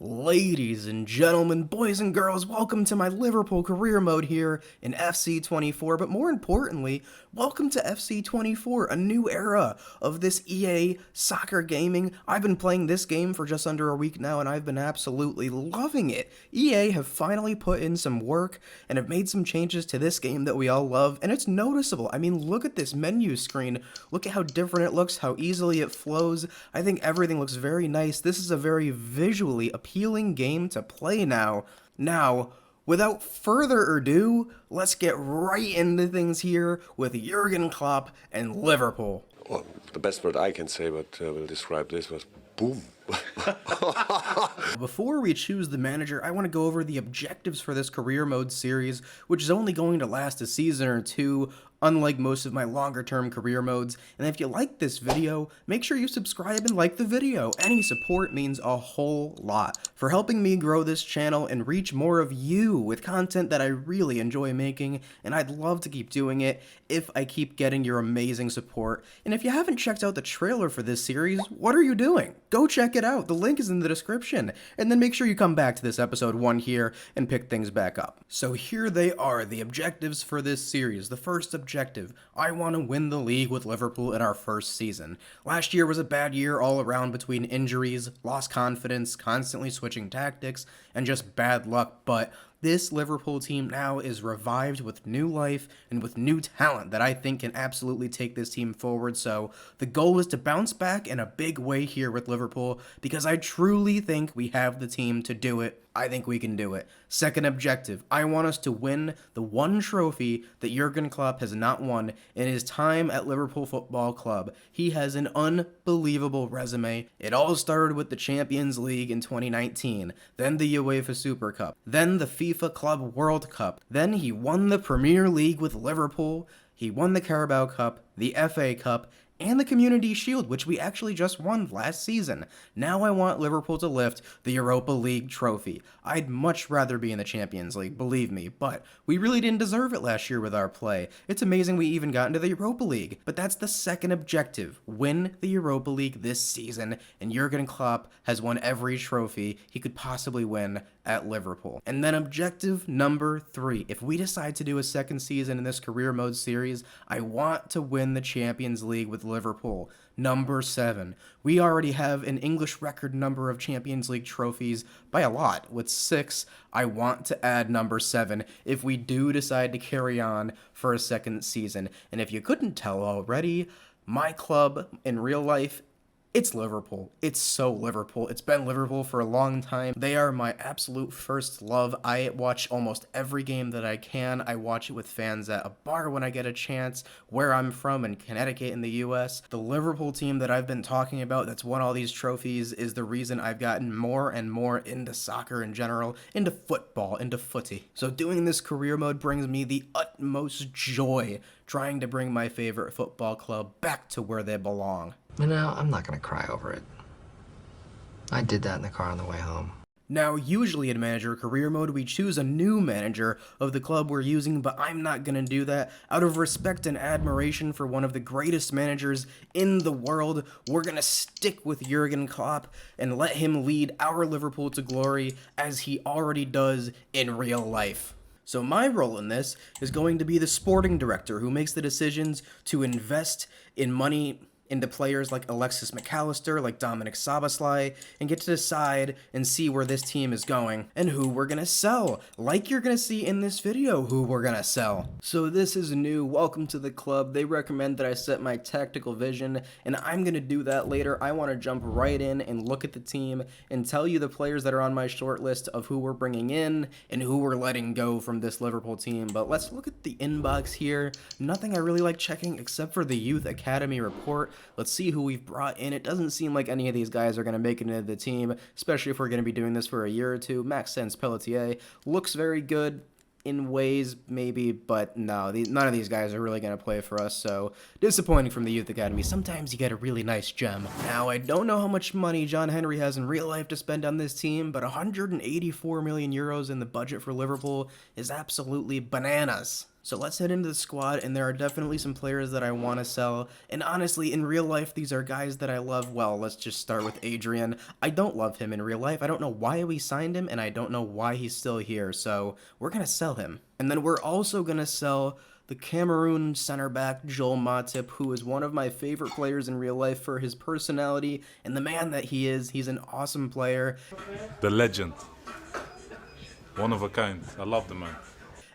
Ladies and gentlemen, boys and girls, welcome to my Liverpool career mode here in FC24, but more importantly, welcome to FC24, a new era of this EA soccer gaming. I've been playing this game for just under a week now, and I've been absolutely loving it. EA have finally put in some work and have made some changes to this game that we all love, and it's noticeable. I mean, look at this menu screen. Look at how different it looks, how easily it flows. I think everything looks very nice. This is a very visually appealing game to play now. Now, without further ado, let's get right into things here with Jurgen Klopp and Liverpool. Well, the best word I can say, but will describe this was boom. Before we choose the manager, I want to go over the objectives for this career mode series, which is only going to last a season or two, unlike most of my longer term career modes. And if you like this video, make sure you subscribe and like the video. Any support means a whole lot for helping me grow this channel and reach more of you with content that I really enjoy making, and I'd love to keep doing it if I keep getting your amazing support. And if you haven't checked out the trailer for this series, what are you doing? Go check it out. The link is in the description. And then make sure you come back to this episode 1 here and pick things back up. So here they are, the objectives for this series. The first objective, I want to win the league with Liverpool in our first season. Last year was a bad year all around between injuries, lost confidence, constantly switching tactics, and just bad luck, but this Liverpool team now is revived with new life and with new talent that I think can absolutely take this team forward. So the goal is to bounce back in a big way here with Liverpool because I truly think we have the team to do it. I think we can do it. Second objective, I want us to win the one trophy that Jurgen Klopp has not won in his time at Liverpool Football Club. He has an unbelievable resume. It all started with the Champions League in 2019, then the UEFA Super Cup, then the FIFA Club World Cup, then he won the Premier League with Liverpool, he won the Carabao Cup, the FA Cup, and the Community Shield, which we actually just won last season. Now I want Liverpool to lift the Europa League trophy. I'd much rather be in the Champions League, believe me, but we really didn't deserve it last year with our play. It's amazing we even got into the Europa League, but that's the second objective, win the Europa League this season, and Jurgen Klopp has won every trophy he could possibly win at Liverpool. And then objective number 3, if we decide to do a second season in this career mode series, I want to win the Champions League with Liverpool. Number 7, we already have an English record number of Champions League trophies by a lot, with 6. I want to add number 7 if we do decide to carry on for a second season. And if you couldn't tell already, my club in real life, it's Liverpool. It's so Liverpool. It's been Liverpool for a long time. They are my absolute first love. I watch almost every game that I can. I watch it with fans at a bar when I get a chance. Where I'm from in Connecticut in the US, the Liverpool team that I've been talking about that's won all these trophies is the reason I've gotten more and more into soccer in general, into football, into footy. So doing this career mode brings me the utmost joy, trying to bring my favorite football club back to where they belong. But now, I'm not going to cry over it. I did that in the car on the way home. Now, usually in manager career mode, we choose a new manager of the club we're using, but I'm not going to do that. Out of respect and admiration for one of the greatest managers in the world, we're going to stick with Jurgen Klopp and let him lead our Liverpool to glory as he already does in real life. So my role in this is going to be the sporting director who makes the decisions to invest in money into players like Alexis McAllister, like Dominic Szoboszlai, and get to decide and see where this team is going and who we're gonna sell, like you're gonna see in this video who we're gonna sell. So this is new, welcome to the club. They recommend that I set my tactical vision, and I'm gonna do that later. I wanna jump right in and look at the team and tell you the players that are on my short list of who we're bringing in and who we're letting go from this Liverpool team. But let's look at the inbox here. Nothing I really like checking except for the Youth Academy report. Let's see who we've brought in. It doesn't seem like any of these guys are going to make it into the team, especially if we're going to be doing this for a year or two. Maxence Pelletier looks very good in ways, maybe, but no, none of these guys are really going to play for us, so disappointing from the Youth Academy. Sometimes you get a really nice gem. Now, I don't know how much money John Henry has in real life to spend on this team, but 184 million euros in the budget for Liverpool is absolutely bananas. So let's head into the squad, and there are definitely some players that I want to sell. And honestly, in real life, these are guys that I love. Well, let's just start with Adrian. I don't love him in real life. I don't know why we signed him, and I don't know why he's still here. So we're going to sell him. And then we're also going to sell the Cameroon center back Joel Matip, who is one of my favorite players in real life for his personality and the man that he is. He's an awesome player. The legend. One of a kind. I love the man.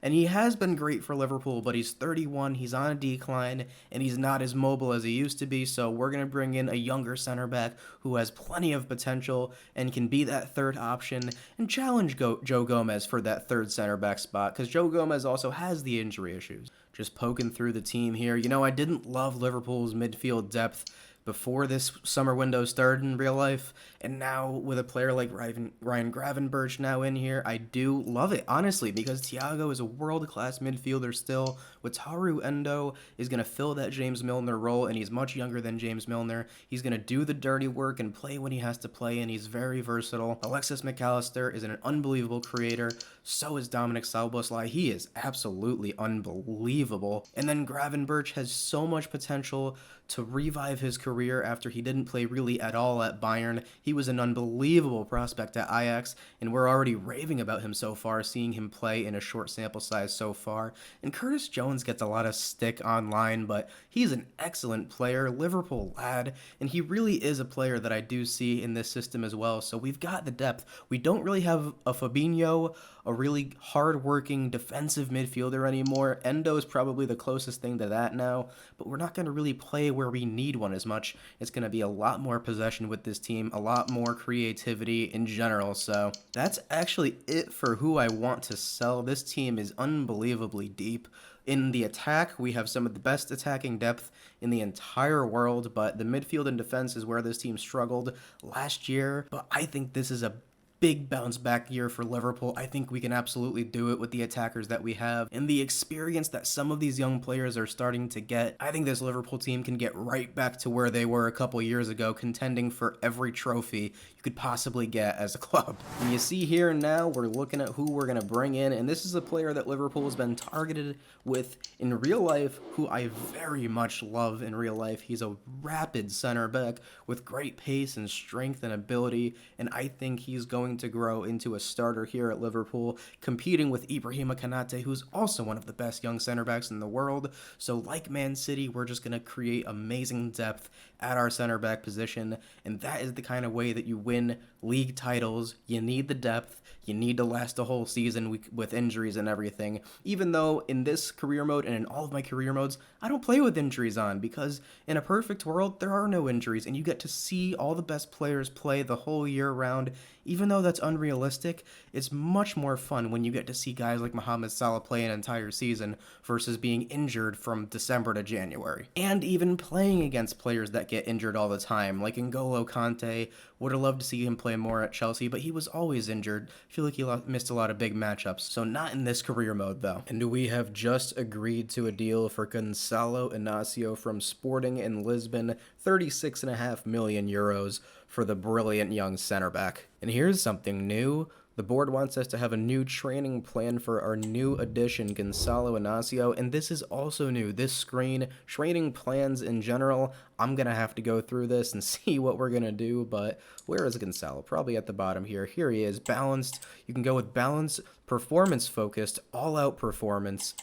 And he has been great for Liverpool, but he's 31, he's on a decline, and he's not as mobile as he used to be, so we're going to bring in a younger center back who has plenty of potential and can be that third option and challenge Joe Gomez for that third center back spot, because Joe Gomez also has the injury issues. Just poking through the team here. You know, I didn't love Liverpool's midfield depth before this summer window started in real life, and now with a player like Ryan Gravenberch now in here, I do love it, honestly, because Thiago is a world-class midfielder still. Wataru Endo is going to fill that James Milner role, and he's much younger than James Milner. He's going to do the dirty work and play when he has to play, and he's very versatile. Alexis McAllister is an unbelievable creator. So is Dominic Szoboszlai. He is absolutely unbelievable. And then Gravenberch has so much potential to revive his career after he didn't play really at all at Bayern. He was an unbelievable prospect at Ajax, and we're already raving about him so far, seeing him play in a short sample size so far. And Curtis Jones gets a lot of stick online, but he's an excellent player, Liverpool lad, and he really is a player that I do see in this system as well. So we've got the depth. We don't really have a Fabinho, a really hard-working defensive midfielder anymore. Endo is probably the closest thing to that now, but we're not going to really play where we need one as much. It's going to be a lot more possession with this team, a lot more creativity in general, so that's actually it for who I want to sell. This team is unbelievably deep. In the attack, we have some of the best attacking depth in the entire world, but the midfield and defense is where this team struggled last year, but I think this is a big bounce back year for Liverpool. I think we can absolutely do it with the attackers that we have and the experience that some of these young players are starting to get. I think this Liverpool team can get right back to where they were a couple years ago, contending for every trophy you could possibly get as a club. And you see here now, we're looking at who we're going to bring in, and this is a player that Liverpool has been targeted with in real life, who I very much love in real life. He's a rapid center back with great pace and strength and ability, and I think he's going to grow into a starter here at Liverpool, competing with Ibrahima Konate, who's also one of the best young center backs in the world. So like Man City, we're just going to create amazing depth at our center back position, and that is the kind of way that you win league titles. You need the depth. You need to last a whole season with injuries and everything. Even though in this career mode and in all of my career modes, I don't play with injuries on, because in a perfect world, there are no injuries, and you get to see all the best players play the whole year round. Even though that's unrealistic, it's much more fun when you get to see guys like Mohamed Salah play an entire season versus being injured from December to January. And even playing against players that get injured all the time, like N'Golo Kante. Would have loved to see him play more at Chelsea, but he was always injured. I feel like he missed a lot of big matchups, so not in this career mode though. And we have just agreed to a deal for Gonçalo Inácio from Sporting in Lisbon, 36.5 million euros for the brilliant young center back. And here's something new. The board wants us to have a new training plan for our new addition, Gonçalo Inácio, and this is also new. This screen, training plans in general, I'm going to have to go through this and see what we're going to do, but where is Gonçalo? Probably at the bottom here. Here he is, balanced. You can go with balanced, performance-focused, all-out performance,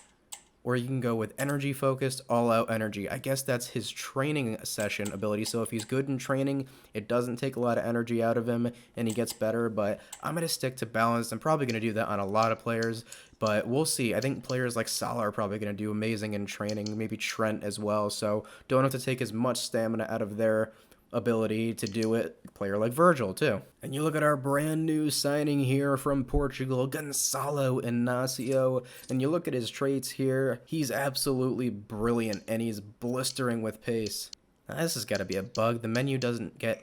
or you can go with energy-focused, all-out energy. I guess that's his training session ability, so if he's good in training, it doesn't take a lot of energy out of him, and he gets better, but I'm going to stick to balanced. I'm probably going to do that on a lot of players, but we'll see. I think players like Salah are probably going to do amazing in training, maybe Trent as well, so don't have to take as much stamina out of their ability to do it. A player like Virgil too. And you look at our brand new signing here from Portugal, Gonçalo Inácio, and you look at his traits here, he's absolutely brilliant and he's blistering with pace. Now, this has got to be a bug. The menu doesn't get...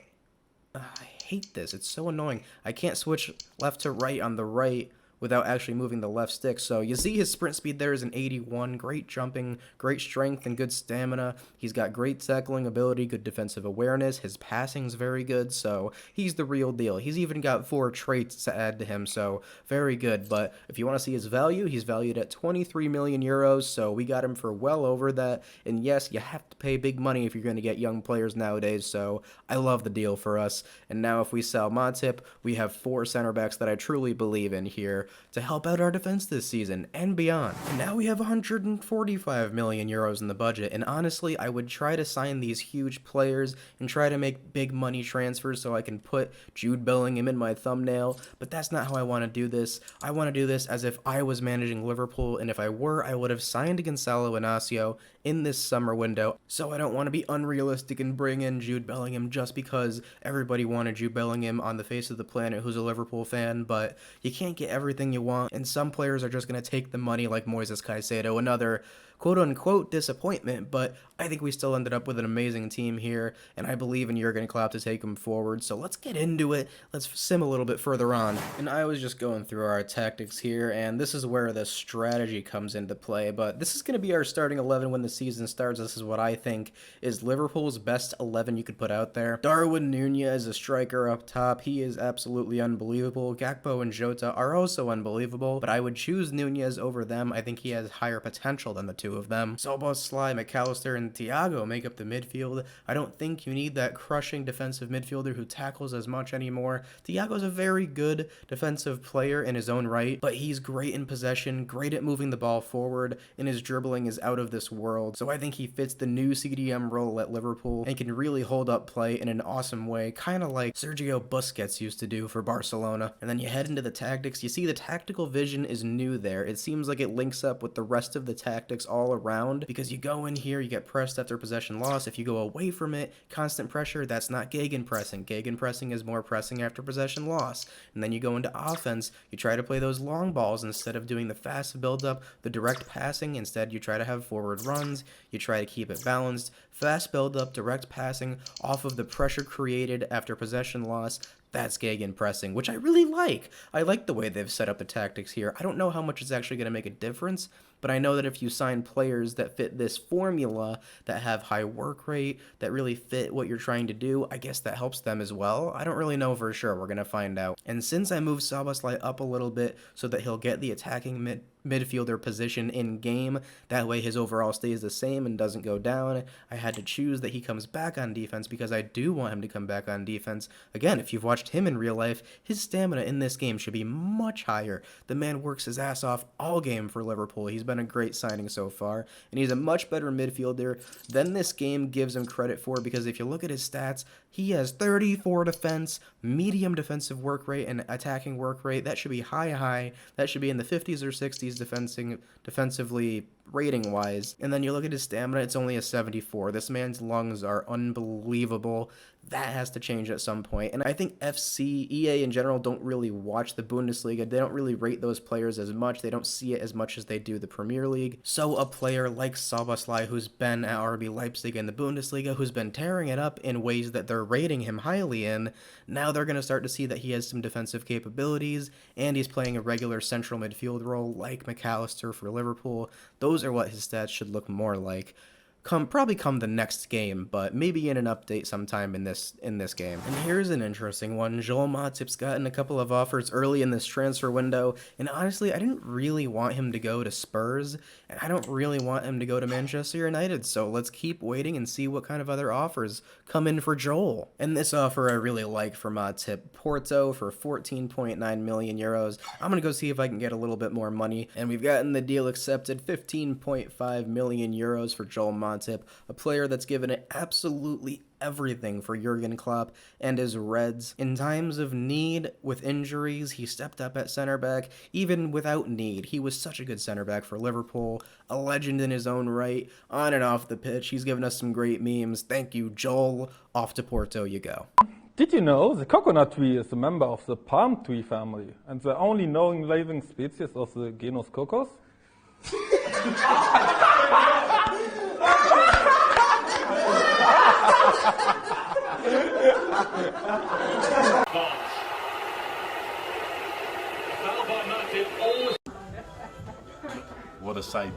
I hate this. It's so annoying. I can't switch left to right on the right without actually moving the left stick. So you see his sprint speed there is an 81, great jumping, great strength, and good stamina. He's got great tackling ability, good defensive awareness. His passing's very good, so he's the real deal. He's even got 4 traits to add to him, so very good. But if you want to see his value, he's valued at 23 million euros, so we got him for well over that. And yes, you have to pay big money if you're going to get young players nowadays, so I love the deal for us. And now if we sell Matip, we have 4 center backs that I truly believe in here to help out our defense this season and beyond. And now we have 145 million euros in the budget, and honestly, I would try to sign these huge players and try to make big money transfers so I can put Jude Bellingham in my thumbnail, but that's not how I want to do this. I want to do this as if I was managing Liverpool, and if I were, I would have signed Gonzalo Inacio in this summer window. So I don't want to be unrealistic and bring in Jude Bellingham just because everybody wanted Jude Bellingham on the face of the planet who's a Liverpool fan, but you can't get everything you want, and some players are just going to take the money, like Moises Caicedo, another quote-unquote disappointment, but I think we still ended up with an amazing team here, and I believe in Jurgen Klopp to take him forward, so let's get into it. Let's sim a little bit further on. And I was just going through our tactics here, and this is where the strategy comes into play, but this is going to be our starting 11 when the season starts. This is what I think is Liverpool's best 11 you could put out there. Darwin Nunez, a striker up top, he is absolutely unbelievable. Gakpo and Jota are also unbelievable, but I would choose Nunez over them. I think he has higher potential than the two of them. Szoboszlai, McAllister, and Thiago make up the midfield. I don't think you need that crushing defensive midfielder who tackles as much anymore. Thiago's a very good defensive player in his own right, but he's great in possession, great at moving the ball forward, and his dribbling is out of this world. So I think he fits the new CDM role at Liverpool and can really hold up play in an awesome way, kind of like Sergio Busquets used to do for Barcelona. And then you head into the tactics. You see the tactical vision is new there. It seems like it links up with the rest of the tactics all around, because you go in here, you get pressed after possession loss. If you go away from it, constant pressure, that's not gegenpressing. Gegenpressing is more pressing after possession loss. And then you go into offense, you try to play those long balls instead of doing the fast build-up, the direct passing. Instead, you try to have forward runs, you try to keep it balanced, fast build-up, direct passing off of the pressure created after possession loss. That's gegenpressing, which I really like. I like the way they've set up the tactics here. I don't know how much it's actually going to make a difference, but I know that if you sign players that fit this formula, that have high work rate, that really fit what you're trying to do, I guess that helps them as well. I don't really know for sure. We're going to find out. And since I moved Szoboszlai up a little bit so that he'll get the attacking midfielder position in game, that way his overall stays the same and doesn't go down, I had to choose that he comes back on defense because I do want him to come back on defense. Again, if you've watched him in real life, his stamina in this game should be much higher. The man works his ass off all game for Liverpool. He's been a great signing so far, and he's a much better midfielder than this game gives him credit for, because if you look at his stats, he has 34 defense, medium defensive work rate, and attacking work rate. That should be high. That should be in the 50s or 60s defensively rating-wise. And then you look at his stamina, it's only a 74. This man's lungs are unbelievable. That has to change at some point. And I think EA in general don't really watch the Bundesliga. They don't really rate those players as much. They don't see it as much as they do the Premier League. So a player like Szoboszlai, who's been at RB Leipzig in the Bundesliga, who's been tearing it up in ways that they're rating him highly in, now they're going to start to see that he has some defensive capabilities, and he's playing a regular central midfield role like McAllister for Liverpool. Those are what his stats should look more like. Probably come the next game, but maybe in an update sometime in this game. And here's an interesting one. Joel Matip's gotten a couple of offers early in this transfer window, and honestly, I didn't really want him to go to Spurs, and I don't really want him to go to Manchester United, so let's keep waiting and see what kind of other offers come in for Joel. And this offer I really like for Matip. Porto for 14.9 million euros. I'm gonna go see if I can get a little bit more money, and we've gotten the deal accepted. 15.5 million euros for Joel Matip. A player that's given it absolutely everything for Jurgen Klopp and his Reds. In times of need, with injuries, he stepped up at center back. Even without need, he was such a good center back for Liverpool, a legend in his own right, on and off the pitch. He's given us some great memes. Thank you, Joel. Off to Porto you go. Did you know the coconut tree is a member of the palm tree family and the only known living species of the genus Cocos? That'll by Matip. Always. What a sight.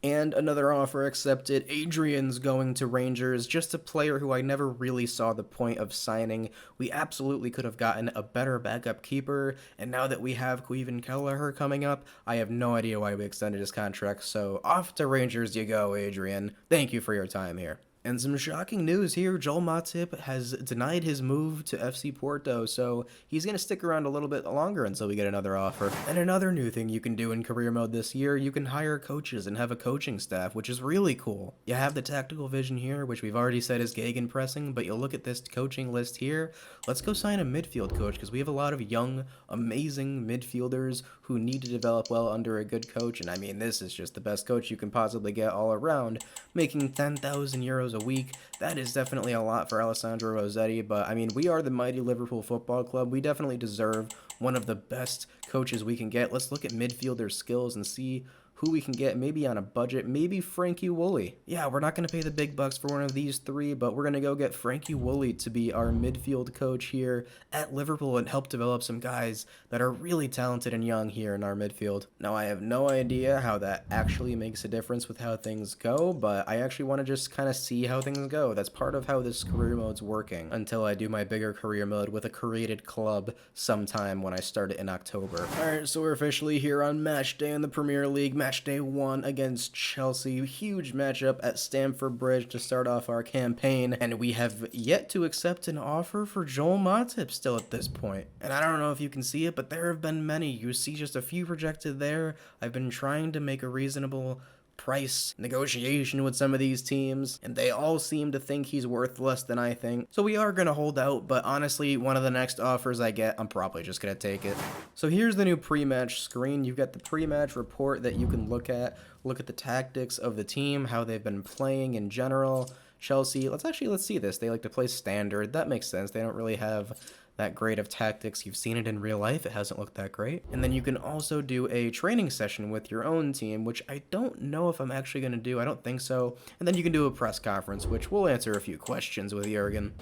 And another offer accepted. Adrian's going to Rangers, just a player who I never really saw the point of signing. We absolutely could have gotten a better backup keeper, and now that we have Queven Kelleher coming up, I have no idea why we extended his contract, so off to Rangers you go, Adrian. Thank you for your time here. And some shocking news here, Joel Matip has denied his move to FC Porto, so he's going to stick around a little bit longer until we get another offer. And another new thing you can do in career mode this year, you can hire coaches and have a coaching staff, which is really cool. You have the tactical vision here, which we've already said is gegenpressing, but you'll look at this coaching list here. Let's go sign a midfield coach, because we have a lot of young, amazing midfielders who need to develop well under a good coach, and I mean, this is just the best coach you can possibly get all around, making 10,000 euros a week. That is definitely a lot for Alessandro Rossetti, but I mean, we are the mighty Liverpool Football Club. We definitely deserve one of the best coaches we can get. Let's look at midfielder skills and see who we can get, maybe on a budget, maybe Frankie Woolley. Yeah, we're not going to pay the big bucks for one of these three, but we're going to go get Frankie Woolley to be our midfield coach here at Liverpool and help develop some guys that are really talented and young here in our midfield. Now, I have no idea how that actually makes a difference with how things go, but I actually want to just kind of see how things go. That's part of how this career mode's working until I do my bigger career mode with a created club sometime when I start it in October. Alright, so we're officially here on match day in the Premier League. Match day 1 against Chelsea. Huge matchup at Stamford Bridge to start off our campaign, and we have yet to accept an offer for Joel Matip still at this point. And I don't know if you can see it, but there have been many. You see just a few projected there. I've been trying to make a reasonable price negotiation with some of these teams, and they all seem to think he's worth less than I think. So we are going to hold out, but honestly, one of the next offers I get, I'm probably just going to take it. So here's the new pre-match screen. You've got the pre-match report that you can look at the tactics of the team, how they've been playing in general. Chelsea, let's see this. They like to play standard. That makes sense. They don't really have that great of tactics. You've seen it in real life. It hasn't looked that great. And then you can also do a training session with your own team, which I don't know if I'm actually going to do. I don't think so. And then you can do a press conference, which we'll answer a few questions with Jurgen.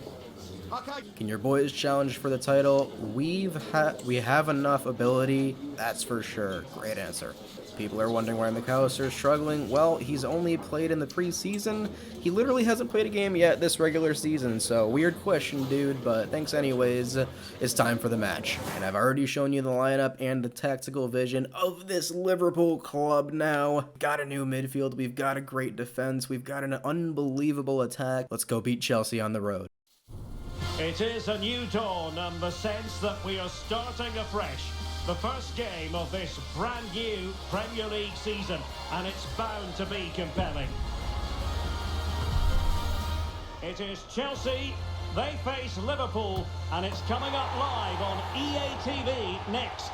Can your boys challenge for the title? We have enough ability, that's for sure. Great answer. People are wondering why McAllister's struggling. Well, he's only played in the preseason. He literally hasn't played a game yet this regular season, so weird question, dude, but thanks anyways. It's time for the match. And I've already shown you the lineup and the tactical vision of this Liverpool club now. Got a new midfield, we've got a great defense, we've got an unbelievable attack. Let's go beat Chelsea on the road. It is a new dawn and the sense that we are starting afresh. The first game of this brand new Premier League season, and it's bound to be compelling. It is Chelsea, they face Liverpool, and it's coming up live on EA TV next.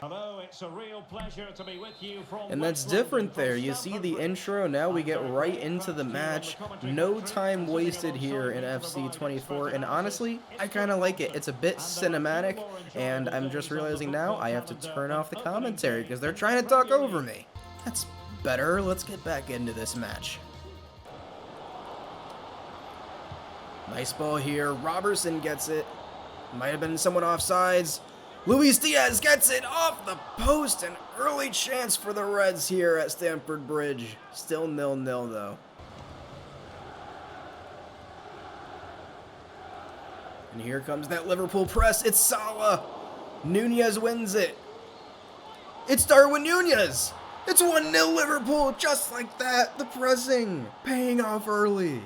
Hello, it's a real pleasure to be with you from And that's different there. You see the intro, now we get right into the match. No time wasted here in FC 24, and honestly, I kind of like it. It's a bit cinematic, and I'm just realizing now I have to turn off the commentary because they're trying to talk over me. That's better. Let's get back into this match. Nice ball here. Robertson gets it. Might have been someone offsides. Luis Diaz gets it off the post. An early chance for the Reds here at Stamford Bridge. Still 0-0 though. And here comes that Liverpool press. It's Salah. Nunez wins it. It's Darwin Nunez. It's 1-0 Liverpool. Just like that. The pressing paying off early.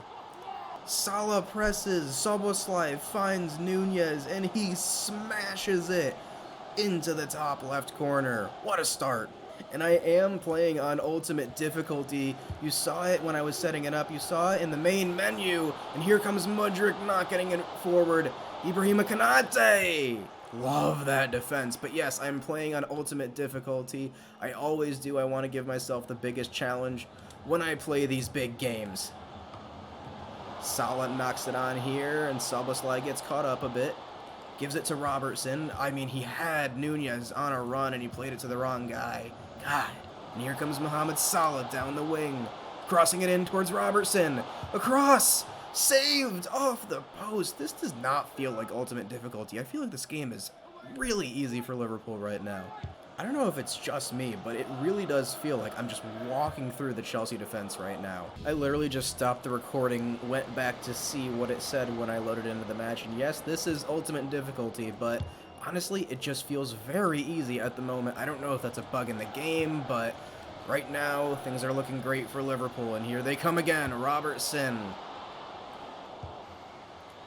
Salah presses, Szoboszlai finds Nunez, and he smashes it into the top left corner. What a start. And I am playing on ultimate difficulty. You saw it when I was setting it up. You saw it in the main menu. And here comes Mudryk not getting it forward. Ibrahima Konate. Love that defense. But yes, I'm playing on ultimate difficulty. I always do. I want to give myself the biggest challenge when I play these big games. Salah knocks it on here, and Szoboszlai gets caught up a bit. Gives it to Robertson. I mean, he had Nunez on a run, and he played it to the wrong guy. God. And here comes Mohamed Salah down the wing. Crossing it in towards Robertson. Across! Saved off the post. This does not feel like ultimate difficulty. I feel like this game is really easy for Liverpool right now. I don't know if it's just me, but it really does feel like I'm just walking through the Chelsea defense right now. I literally just stopped the recording, went back to see what it said when I loaded into the match, and yes, this is ultimate difficulty, but honestly, it just feels very easy at the moment. I don't know if that's a bug in the game, but right now, things are looking great for Liverpool, and here they come again. Robertson.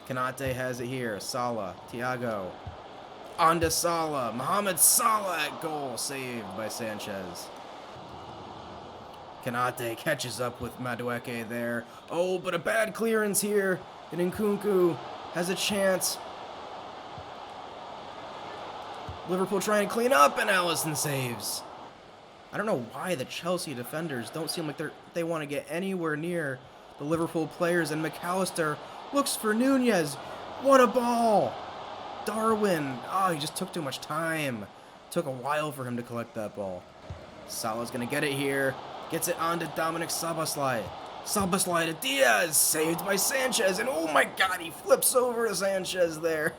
Konate has it here. Salah. Thiago. On to Salah. Mohamed Salah at goal. Saved by Sanchez. Konate catches up with Madueke there. Oh, but a bad clearance here. And Nkunku has a chance. Liverpool trying to clean up, and Alisson saves. I don't know why the Chelsea defenders don't seem like they want to get anywhere near the Liverpool players, and McAllister looks for Nunez. What a ball! Darwin. Oh, he just took too much time. Took a while for him to collect that ball. Salah's going to get it here. Gets it on to Dominic Szoboszlai. Szoboszlai to Diaz. Saved by Sanchez. And oh my god, he flips over Sanchez there.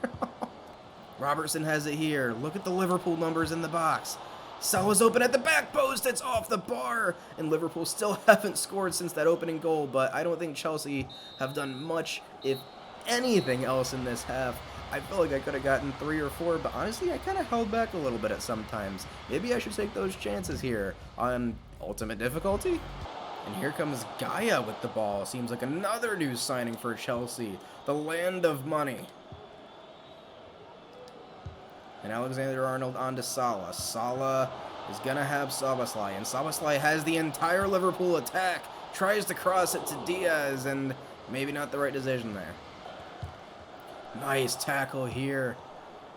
Robertson has it here. Look at the Liverpool numbers in the box. Salah's open at the back post. It's off the bar. And Liverpool still haven't scored since that opening goal. But I don't think Chelsea have done much, if anything else, in this half. I feel like I could have gotten 3 or 4, but honestly, I kind of held back a little bit at some times. Maybe I should take those chances here on ultimate difficulty. And here comes Gaia with the ball. Seems like another new signing for Chelsea. The land of money. And Alexander-Arnold on to Salah. Salah is going to have Szoboszlai, and Szoboszlai has the entire Liverpool attack. Tries to cross it to Diaz, and maybe not the right decision there. Nice tackle here.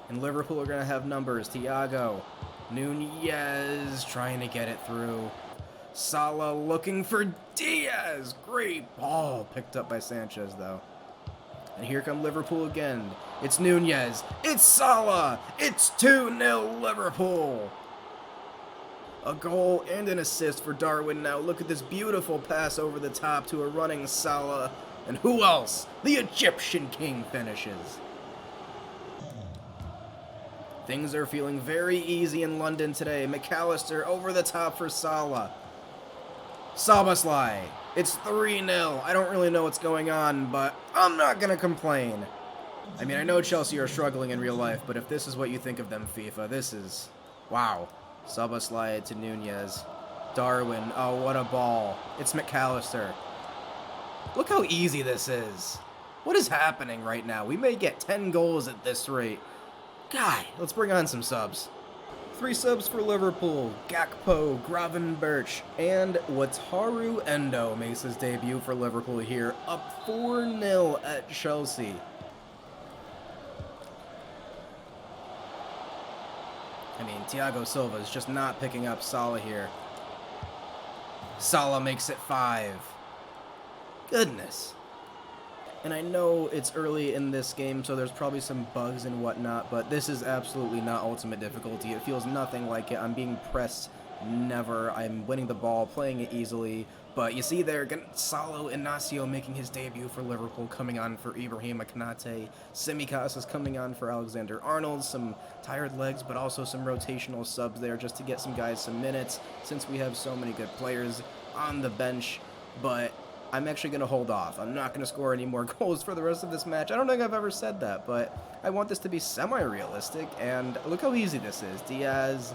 And Liverpool are going to have numbers. Thiago. Nunez trying to get it through. Salah looking for Diaz. Great ball. Picked up by Sanchez, though. And here come Liverpool again. It's Nunez. It's Salah. It's 2-0 Liverpool. A goal and an assist for Darwin now. Look at this beautiful pass over the top to a running Salah. And who else? The Egyptian King finishes. Things are feeling very easy in London today. McAllister over the top for Salah. Szoboszlai. It's 3-0. I don't really know what's going on, but I'm not going to complain. I mean, I know Chelsea are struggling in real life, but if this is what you think of them, FIFA, this is... Wow. Szoboszlai to Nunez. Darwin. Oh, what a ball. It's McAllister. Look how easy this is. What is happening right now? We may get 10 goals at this rate. God, let's bring on some subs. 3 subs for Liverpool. Gakpo, Gravenberch, and Wataru Endo makes his debut for Liverpool here. Up 4-0 at Chelsea. I mean, Thiago Silva is just not picking up Salah here. Salah makes it 5. Goodness. And I know it's early in this game, so there's probably some bugs and whatnot, but this is absolutely not ultimate difficulty. It feels nothing like it. I'm being pressed. Never. I'm winning the ball, playing it easily. But you see there, Gonzalo Inacio making his debut for Liverpool, coming on for Ibrahima Konate. Tsimikas is coming on for Alexander-Arnold. Some tired legs, but also some rotational subs there just to get some guys some minutes, since we have so many good players on the bench. But I'm actually going to hold off. I'm not going to score any more goals for the rest of this match. I don't think I've ever said that, but I want this to be semi-realistic, and look how easy this is. Diaz,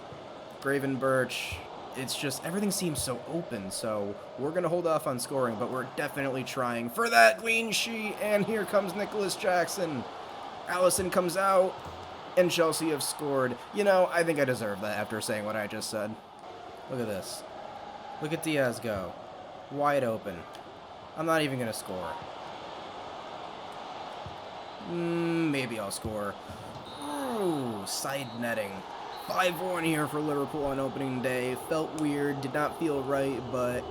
Gravenberch, it's just, everything seems so open, so we're going to hold off on scoring, but we're definitely trying for that clean sheet, and here comes Nicholas Jackson. Alisson comes out, and Chelsea have scored. You know, I think I deserve that after saying what I just said. Look at this. Look at Diaz go. Wide open. I'm not even going to score. Maybe I'll score. Ooh, side netting. 5-1 here for Liverpool on opening day. Felt weird, did not feel right, but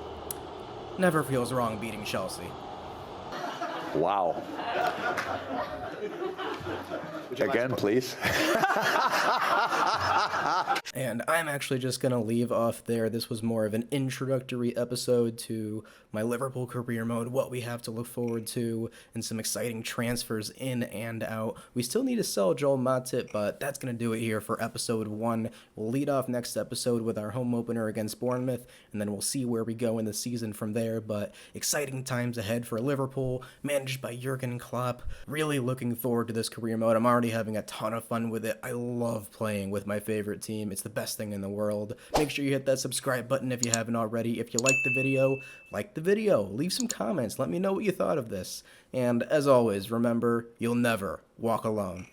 never feels wrong beating Chelsea. Wow. Again, please. And I'm actually just going to leave off there. This was more of an introductory episode to my Liverpool career mode, what we have to look forward to, and some exciting transfers in and out. We still need to sell Joel Matip, but that's going to do it here for episode 1. We'll lead off next episode with our home opener against Bournemouth, and then we'll see where we go in the season from there. But exciting times ahead for Liverpool, managed by Jurgen Klopp. Really looking forward to this career mode. I'm already having a ton of fun with it. I love playing with my favorite team. It's the best thing in the world. Make sure you hit that subscribe button if you haven't already. If you like the video, leave some comments, let me know what you thought of this. And as always, remember, you'll never walk alone.